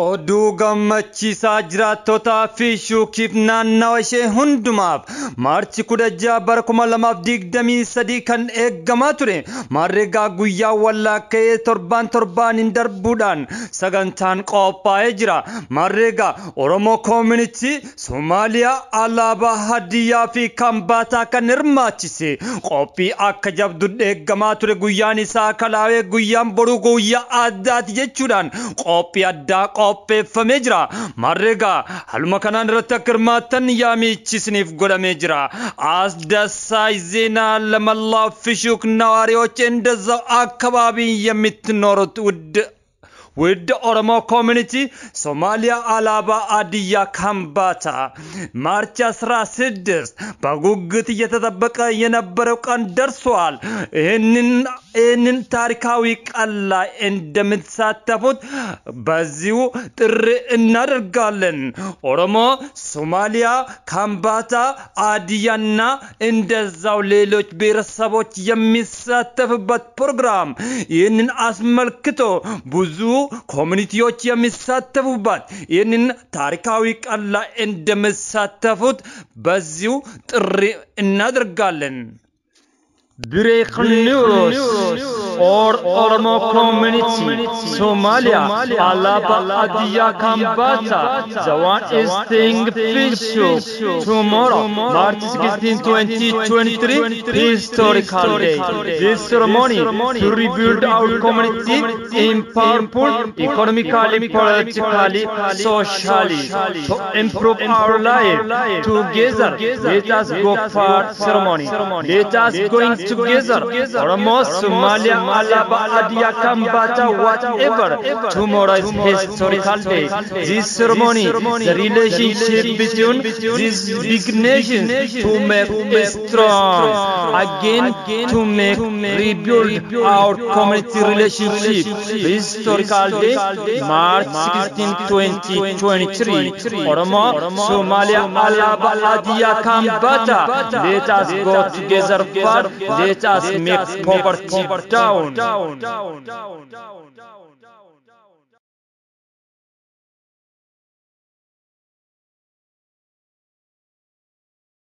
Oduu gammachiisaa jiraattootaa fi shuukiif naannawa ishee hundumaaf maarchi 16 bara 2023 kan eeggamaa ture. Maarreegaa guyyaa wallaaka'ee torbaan darbuudhaan sagantaan qophaa'ee jira. Maarreegaa Oromoo Community Somaaliyaa alaabaa Hadiyyaa fi Kambaataa kan hirmaachise qophii akka jabdu eeggamaa ture. Guyyaan isaa kalaawee guyyaan boruu guyyaa addaati jechuudhaan qophii addaa qopheeffamee jira. Maarreegaa haluma kanaan irratti akka hirmaattan yaamichisiif godhamee jira. አስደሳች ዜና ለመላው ፊሹክ ነዋሪዎች እንደዛው አካባቢ የምትኖሩት ውድ ኦሮሞ ኮሚኒቲ ሶማሊያ አላባ አድያ ካምባታ ማርች 16 በጉጉት እየተጠበቀ የነበረው ቀን ደርሷል። ይህንን ታሪካዊ ቀን ላይ እንደምትሳተፉት በዚሁ ጥሪ እናደርጋለን። ኦሮሞ ሶማሊያ ካምባታ አድያና እንደዛው ሌሎች ብሔረሰቦች የሚሳተፉበት ፕሮግራም ይህንን አስመልክቶ ብዙ ኮሚኒቲዎች የሚሳተፉበት ይህንን ታሪካዊ ቀን ላይ እንደምትሳተፉት በዚሁ ጥሪ እናደርጋለን። Breaking news or Oromo Community Somalia Alaba Adya Kambata the one is staying Fishhook tomorrow March 16, 2023 historical day. This ceremony to rebuild our community in powerful economically, politically, socially to improve our life together. Let us go for ceremony. Let us going together. Oromo Somalia Alaba Adya Kambata whatever. Tomorrow is historical day. This ceremony, the relationship between these big nations to make strong again, to make rebuild our community relationship. Historical day, March 16, 2023. Oromo Somalia Alaba Adya Kambata. Let us go together for. Let us make poverty down.